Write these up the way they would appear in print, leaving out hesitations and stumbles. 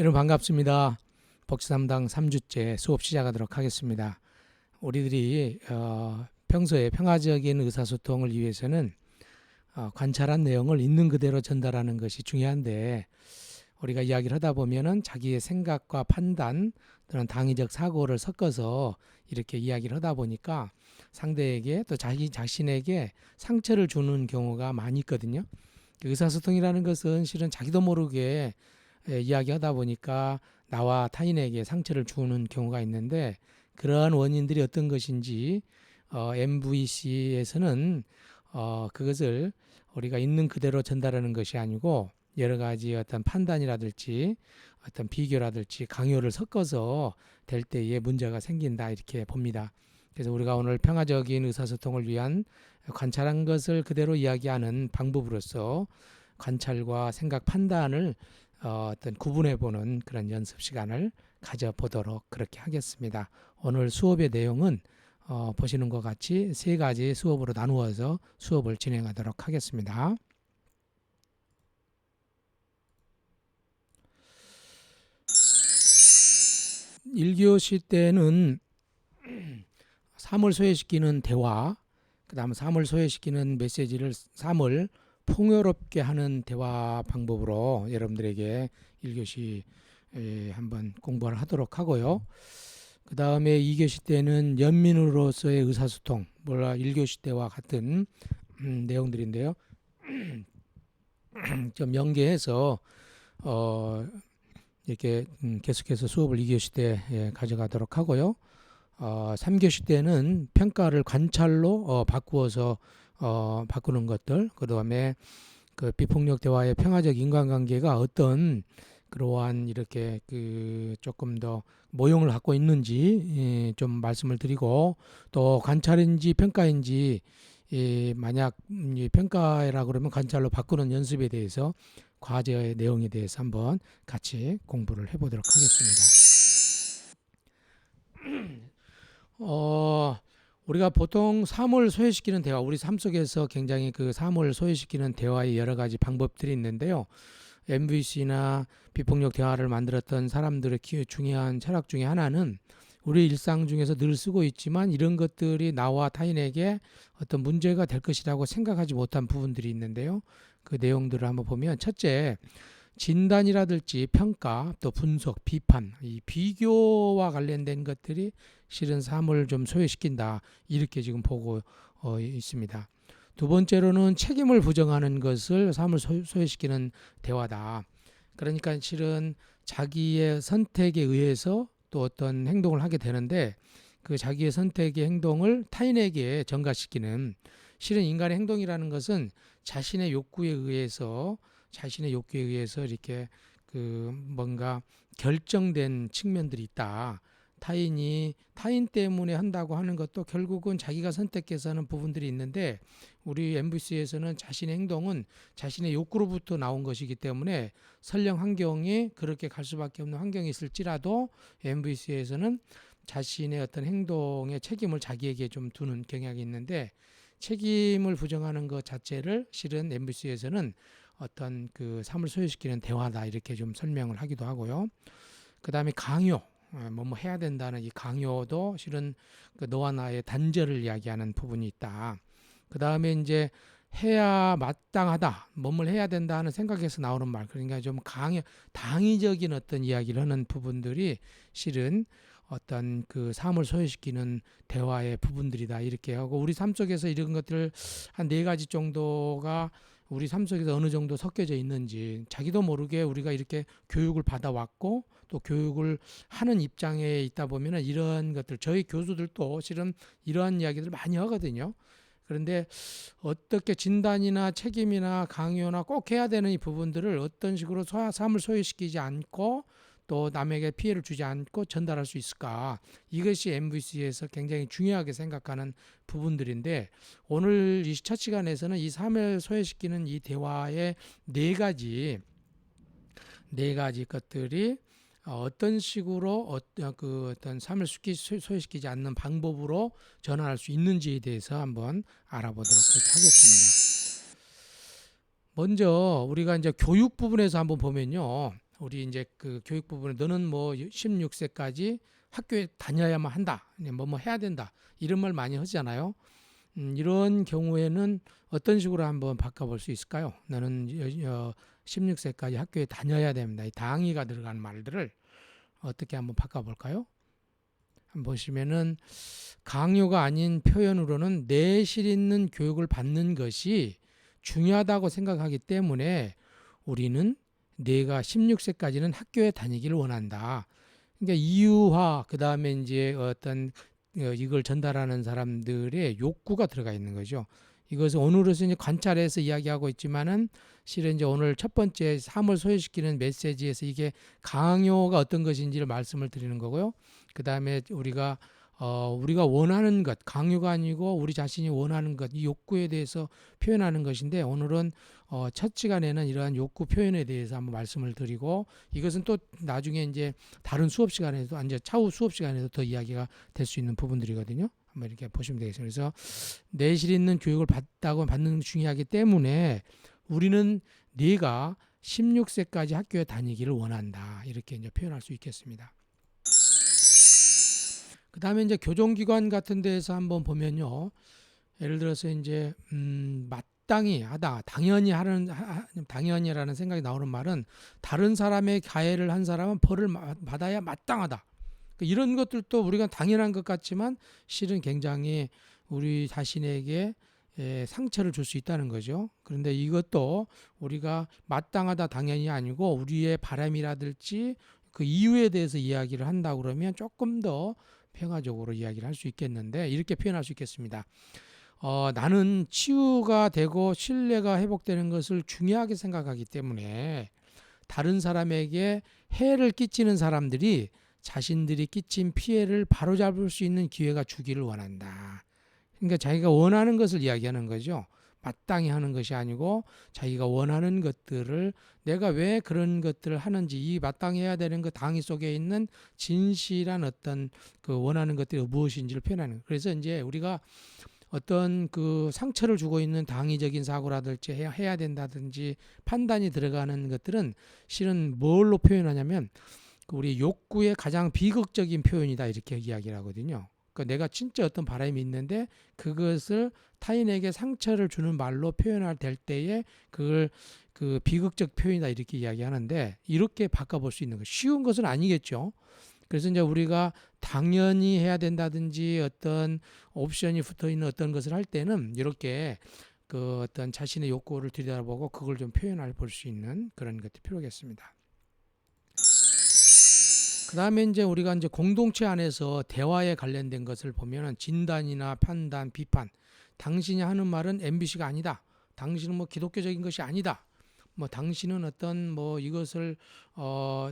여러분 반갑습니다. 복지담당 3주째 수업 시작하도록 하겠습니다. 우리들이 평소에 평화적인 의사소통을 위해서는 관찰한 내용을 있는 그대로 전달하는 것이 중요한데, 우리가 이야기를 하다 보면은 자기의 생각과 판단 또는 당위적 사고를 섞어서 이렇게 이야기를 하다 보니까 상대에게 또 자기 자신에게 상처를 주는 경우가 많이 있거든요. 의사소통이라는 것은 실은 자기도 모르게 이야기하다 보니까 나와 타인에게 상처를 주는 경우가 있는데, 그러한 원인들이 어떤 것인지 MVC에서는 그것을 우리가 있는 그대로 전달하는 것이 아니고 여러 가지 어떤 판단이라든지 어떤 비교라든지 강요를 섞어서 될 때에 문제가 생긴다, 이렇게 봅니다. 그래서 우리가 오늘 평화적인 의사소통을 위한 관찰한 것을 그대로 이야기하는 방법으로서 관찰과 생각 판단을 어떤 구분해보는 그런 연습 시간을 가져보도록 그렇게 하겠습니다. 오늘 수업의 내용은 보시는 것 같이 세 가지 수업으로 나누어서 수업을 진행하도록 하겠습니다. 1교시 때는 3을 소외시키는 대화, 그 다음 3을 소외시키는 메시지를 3을 풍요롭게 하는 대화 방법으로 여러분들에게 1교시 한번 공부를 하도록 하고요. 그 다음에 2교시 때는 연민으로서의 의사소통, 1교시 때와 같은 내용들인데요. 좀 연계해서 이렇게 계속해서 수업을 2교시 때 가져가도록 하고요. 3교시 때는 평가를 관찰로 바꾸어서 바꾸는 것들, 그 다음에 그 비폭력 대화의 평화적 인간관계가 어떤 그러한 이렇게 그 조금 더 모형을 갖고 있는지 좀 말씀을 드리고, 또 관찰인지 평가인지 만약 평가라 그러면 관찰로 바꾸는 연습에 대해서 과제의 내용에 대해서 한번 같이 공부를 해보도록 하겠습니다. 우리가 보통 삶을 소외시키는 대화, 우리 삶 속에서 굉장히 그 삶을 소외시키는 대화의 여러 가지 방법들이 있는데요. MVC나 비폭력 대화를 만들었던 사람들의 중요한 철학 중에 하나는 우리 일상 중에서 늘 쓰고 있지만 이런 것들이 나와 타인에게 어떤 문제가 될 것이라고 생각하지 못한 부분들이 있는데요. 그 내용들을 한번 보면, 첫째, 진단이라든지 평가, 또 분석, 비판, 이 비교와 관련된 것들이 실은 삶을 좀 소외시킨다, 이렇게 지금 보고 있습니다. 두 번째로는 책임을 부정하는 것을 삶을 소외시키는 대화다. 그러니까 실은 자기의 선택에 의해서 또 어떤 행동을 하게 되는데, 그 자기의 선택의 행동을 타인에게 전가시키는, 실은 인간의 행동이라는 것은 자신의 욕구에 의해서 이렇게 그 뭔가 결정된 측면들이 있다. 타인 때문에 한다고 하는 것도 결국은 자기가 선택해서 하는 부분들이 있는데, 우리 MVC에서는 자신의 행동은 자신의 욕구로부터 나온 것이기 때문에 설령 환경이 그렇게 갈 수밖에 없는 환경이 있을지라도 MVC에서는 자신의 어떤 행동의 책임을 자기에게 좀 두는 경향이 있는데, 책임을 부정하는 것 자체를 실은 MVC에서는 어떤 그 삶을 소외시키는 대화다, 이렇게 좀 설명을 하기도 하고요. 그 다음에 강요, 뭐뭐 해야 된다는 이 강요도 실은 그 너와 나의 단절을 이야기하는 부분이 있다. 그 다음에 이제 해야 마땅하다, 뭐뭘 해야 된다 하는 생각에서 나오는 말, 그러니까 좀 당위적인 어떤 이야기를 하는 부분들이 실은 어떤 그 삶을 소외시키는 대화의 부분들이다, 이렇게 하고, 우리 삶 속에서 이런 것들 한 네 가지 정도가 우리 삶 속에서 어느 정도 섞여져 있는지 자기도 모르게 우리가 이렇게 교육을 받아왔고, 또 교육을 하는 입장에 있다 보면 이런 것들, 저희 교수들도 실은 이러한 이야기들을 많이 하거든요. 그런데 어떻게 진단이나 책임이나 강요나 꼭 해야 되는 이 부분들을 어떤 식으로 삶을 소외시키지 않고 또 남에게 피해를 주지 않고 전달할 수 있을까, 이것이 MVC에서 굉장히 중요하게 생각하는 부분들인데, 오늘 이 첫 시간에서는 이 삶을 소외시키는 이 대화의 네 가지 것들이 어떤 식으로 어떤 삶을 소외시키지 않는 방법으로 전환할 수 있는지에 대해서 한번 알아보도록 하겠습니다. 먼저 우리가 이제 교육 부분에서 한번 보면요, 우리 이제 그 교육 부분에 너는 뭐 16세까지 학교에 다녀야만 한다. 뭐 해야 된다. 이런 말 많이 하잖아요. 이런 경우에는 어떤 식으로 한번 바꿔볼 수 있을까요? 너는 16세까지 학교에 다녀야 됩니다. 이 당위가 들어간 말들을 어떻게 한번 바꿔볼까요? 한번 보시면은 강요가 아닌 표현으로는 내실 있는 교육을 받는 것이 중요하다고 생각하기 때문에 우리는 내가 16세까지는 학교에 다니기를 원한다. 그러니까 이유화 그다음에 이제 어떤 이걸 전달하는 사람들의 욕구가 들어가 있는 거죠. 이것을 오늘로서 이제 관찰해서 이야기하고 있지만은 실은 이제 오늘 첫 번째 삶을 소외시키는 메시지에서 이게 강요가 어떤 것인지를 말씀을 드리는 거고요. 그다음에 우리가 원하는 것, 강요가 아니고 우리 자신이 원하는 것, 이 욕구에 대해서 표현하는 것인데 오늘은 첫 시간에는 이러한 욕구 표현에 대해서 한번 말씀을 드리고 이것은 또 나중에 이제 다른 수업 시간에도 이제 차후 수업 시간에도 더 이야기가 될 수 있는 부분들이거든요. 한번 이렇게 보시면 되겠습니다. 그래서 내실 있는 교육을 받는 게 중요하기 때문에 우리는 네가 16세까지 학교에 다니기를 원한다. 이렇게 이제 표현할 수 있겠습니다. 그 다음에 이제 교정기관 같은 데에서 한번 보면요. 예를 들어서 이제, 마땅히 하다, 당연히라는 생각이 나오는 말은 다른 사람의 가해를 한 사람은 벌을 받아야 마땅하다. 이런 것들도 우리가 당연한 것 같지만 실은 굉장히 우리 자신에게 상처를 줄 수 있다는 거죠. 그런데 이것도 우리가 마땅하다 당연히 아니고 우리의 바람이라든지 그 이유에 대해서 이야기를 한다 그러면 조금 더 평화적으로 이야기를 할 수 있겠는데 이렇게 표현할 수 있겠습니다. 나는 치유가 되고 신뢰가 회복되는 것을 중요하게 생각하기 때문에 다른 사람에게 해를 끼치는 사람들이 자신들이 끼친 피해를 바로잡을 수 있는 기회가 주기를 원한다. 그러니까 자기가 원하는 것을 이야기하는 거죠. 마땅히 하는 것이 아니고 자기가 원하는 것들을 내가 왜 그런 것들을 하는지 이 마땅히 해야 되는 그 당위 속에 있는 진실한 어떤 그 원하는 것들이 무엇인지를 표현하는 거예요. 그래서 이제 우리가 어떤 그 상처를 주고 있는 당위적인 사고라든지 해야 된다든지 판단이 들어가는 것들은 실은 뭘로 표현하냐면 우리 욕구의 가장 비극적인 표현이다 이렇게 이야기를 하거든요. 그러니까 내가 진짜 어떤 바람이 있는데 그것을 타인에게 상처를 주는 말로 표현할 될 때에 그걸 그 비극적 표현이다 이렇게 이야기하는데 이렇게 바꿔볼 수 있는 거 쉬운 것은 아니겠죠. 그래서 이제 우리가 당연히 해야 된다든지 어떤 옵션이 붙어 있는 어떤 것을 할 때는 이렇게 그 어떤 자신의 욕구를 들여다보고 그걸 좀 표현할 볼 수 있는 그런 것이 필요하겠습니다. 그 다음에 이제 우리가 이제 공동체 안에서 대화에 관련된 것을 보면은 진단이나 판단, 비판. 당신이 하는 말은 MBC가 아니다. 당신은 뭐 기독교적인 것이 아니다. 뭐 당신은 어떤 뭐 이것을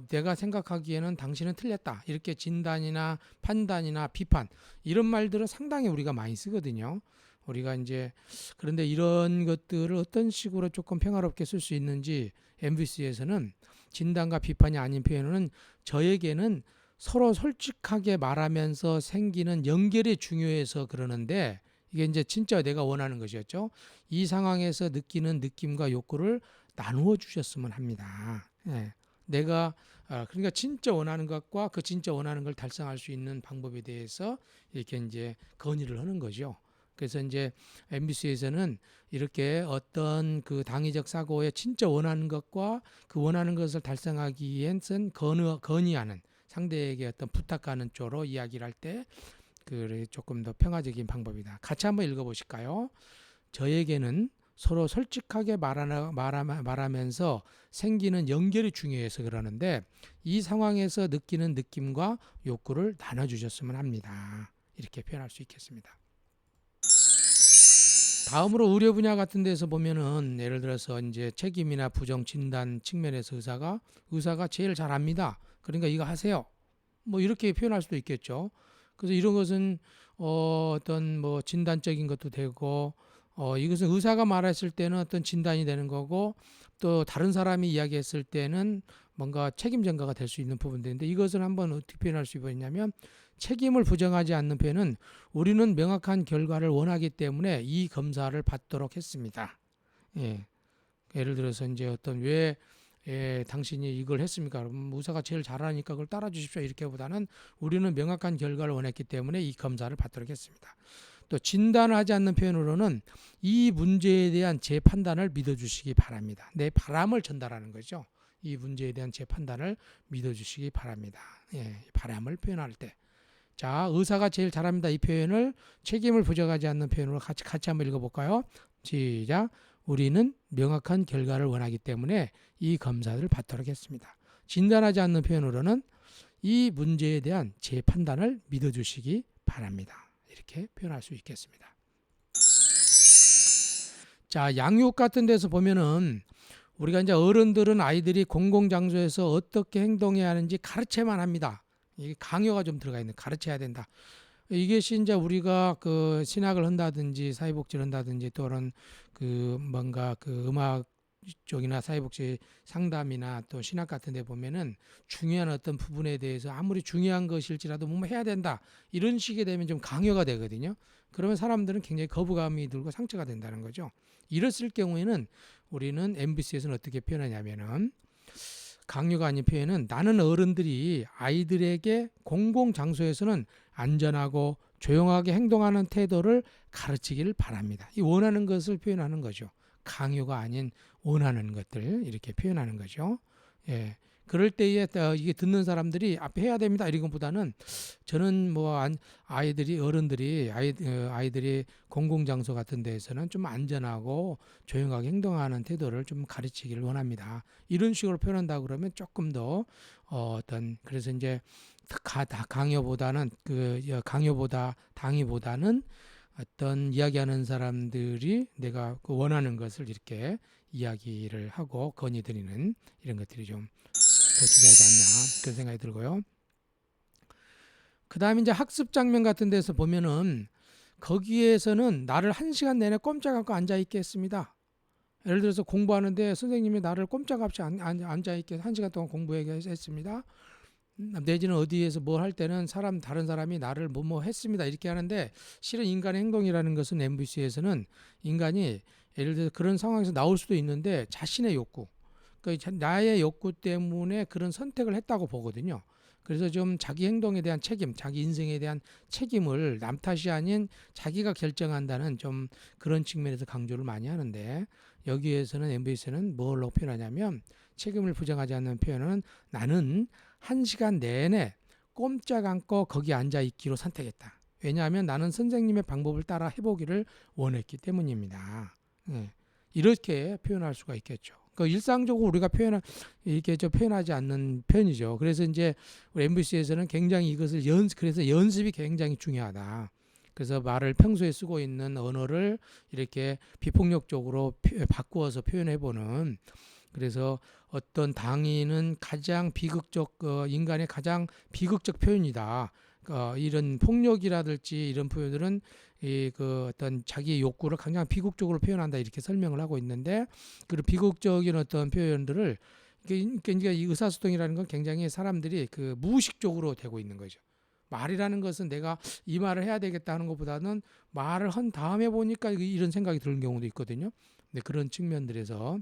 내가 생각하기에는 당신은 틀렸다. 이렇게 진단이나 판단이나 비판 이런 말들은 상당히 우리가 많이 쓰거든요. 우리가 이제 그런데 이런 것들을 어떤 식으로 조금 평화롭게 쓸 수 있는지 MVC에서는 진단과 비판이 아닌 표현은 저에게는 서로 솔직하게 말하면서 생기는 연결이 중요해서 그러는데 이게 이제 진짜 내가 원하는 것이었죠. 이 상황에서 느끼는 느낌과 욕구를 나누어 주셨으면 합니다. 예. 내가 그러니까 진짜 원하는 것과 그 진짜 원하는 걸 달성할 수 있는 방법에 대해서 이렇게 이제 건의를 하는 거죠. 그래서 이제 MBC에서는 이렇게 어떤 그 당위적 사고에 진짜 원하는 것과 그 원하는 것을 달성하기 위해선 건의하는 상대에게 어떤 부탁하는 쪽으로 이야기를 할 때 그 조금 더 평화적인 방법이다. 같이 한번 읽어보실까요? 저에게는 서로 솔직하게 말하면서 생기는 연결이 중요해서 그러는데 이 상황에서 느끼는 느낌과 욕구를 나눠주셨으면 합니다. 이렇게 표현할 수 있겠습니다. 다음으로 의료 분야 같은 데서 보면은 예를 들어서 이제 책임이나 부정 진단 측면에서 의사가 제일 잘 압니다. 그러니까 이거 하세요. 뭐 이렇게 표현할 수도 있겠죠. 그래서 이런 것은 어떤 뭐 진단적인 것도 되고 이것은 의사가 말했을 때는 어떤 진단이 되는 거고 또 다른 사람이 이야기했을 때는 뭔가 책임 전가가 될 수 있는 부분들인데 이것을 한번 어떻게 표현할 수 있냐면 책임을 부정하지 않는 표현은 우리는 명확한 결과를 원하기 때문에 이 검사를 받도록 했습니다. 예. 예를 들어서 이제 어떤 왜 당신이 이걸 했습니까? 그럼 의사가 제일 잘하니까 그걸 따라 주십시오. 이렇게보다는 우리는 명확한 결과를 원했기 때문에 이 검사를 받도록 했습니다. 또 진단하지 않는 표현으로는 이 문제에 대한 제 판단을 믿어주시기 바랍니다. 내 바람을 전달하는 거죠. 이 문제에 대한 제 판단을 믿어주시기 바랍니다. 바람을 표현할 때. 자, 의사가 제일 잘합니다. 이 표현을 책임을 부정하지 않는 표현으로 같이 한번 읽어볼까요? 시작. 우리는 명확한 결과를 원하기 때문에 이 검사를 받도록 했습니다. 진단하지 않는 표현으로는 이 문제에 대한 제 판단을 믿어주시기 바랍니다. 이렇게 표현할 수 있겠습니다. 자, 양육 같은 데서 보면은 우리가 이제 어른들은 아이들이 공공장소에서 어떻게 행동해야 하는지 가르쳐야만 합니다. 이게 강요가 좀 들어가 있는, 가르쳐야 된다. 이것이 이제 우리가 그 신학을 한다든지 사회복지를 한다든지 또는 그 뭔가 그 음악 쪽이나 사회복지 상담이나 또 신학 같은 데 보면은 중요한 어떤 부분에 대해서 아무리 중요한 것일지라도 뭐 해야 된다. 이런 식이 되면 좀 강요가 되거든요. 그러면 사람들은 굉장히 거부감이 들고 상처가 된다는 거죠. 이랬을 경우에는 우리는 MBC에서는 어떻게 표현하냐면은 강요가 아닌 표현은 나는 어른들이 아이들에게 공공장소에서는 안전하고 조용하게 행동하는 태도를 가르치기를 바랍니다. 이 원하는 것을 표현하는 거죠. 강요가 아닌 원하는 것들 이렇게 표현하는 거죠. 그럴 때에 이게 듣는 사람들이 앞에 해야 됩니다 이런 것보다는 저는 뭐 아이들이 공공장소 같은 데에서는 좀 안전하고 조용하게 행동하는 태도를 좀 가르치기를 원합니다. 이런 식으로 표현한다 그러면 조금 더 그래서 이제 강요보다는 어떤 이야기하는 사람들이 내가 그 원하는 것을 이렇게 이야기를 하고 건의드리는 이런 것들이 좀 더 중요하지 않나 그런 생각이 들고요. 그 다음에 이제 학습 장면 같은 데서 보면은 거기에서는 나를 1시간 내내 꼼짝 않고 앉아 있게 했습니다. 예를 들어서 공부하는데 선생님이 나를 꼼짝없이 앉아 있게 1시간 동안 공부하게 했습니다. 내지는 어디에서 뭘 할 때는 다른 사람이 나를 뭐뭐 했습니다 이렇게 하는데 실은 인간의 행동이라는 것은 MBC에서는 인간이 예를 들어서 그런 상황에서 나올 수도 있는데 자신의 욕구, 그러니까 나의 욕구 때문에 그런 선택을 했다고 보거든요. 그래서 좀 자기 행동에 대한 책임, 자기 인생에 대한 책임을 남 탓이 아닌 자기가 결정한다는 좀 그런 측면에서 강조를 많이 하는데 여기에서는 MBC는 뭘로 표현하냐면 책임을 부정하지 않는 표현은 나는 1시간 내내 꼼짝 않고 거기 앉아 있기로 선택했다. 왜냐하면 나는 선생님의 방법을 따라 해보기를 원했기 때문입니다. 이렇게 표현할 수가 있겠죠. 일상적으로 우리가 이렇게 표현하지 않는 편이죠. 그래서 이제 우리 MBC에서는 굉장히 이것을 그래서 연습이 굉장히 중요하다. 그래서 말을 평소에 쓰고 있는 언어를 이렇게 비폭력적으로 바꾸어서 표현해보는 그래서 어떤 당위는 가장 비극적 인간의 가장 비극적 표현이다. 이런 폭력이라든지 이런 표현들은 그 어떤 자기의 욕구를 가장 비극적으로 표현한다 이렇게 설명을 하고 있는데 그 비극적인 어떤 표현들을 그러니까 이 의사소통이라는 건 굉장히 사람들이 그 무의식적으로 되고 있는 거죠. 말이라는 것은 내가 이 말을 해야 되겠다 하는 것보다는 말을 한 다음에 보니까 이런 생각이 드는 경우도 있거든요. 근데 그런 측면들에서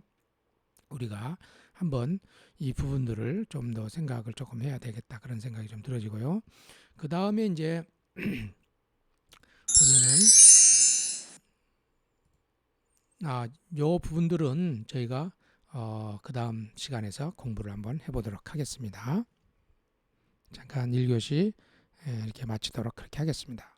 우리가 한번 이 부분들을 좀 더 생각을 조금 해야 되겠다 그런 생각이 좀 들어지고요. 그 다음에 이제 보면은 요 부분들은 저희가 그 다음 시간에서 공부를 한번 해보도록 하겠습니다. 잠깐 1교시 이렇게 마치도록 그렇게 하겠습니다.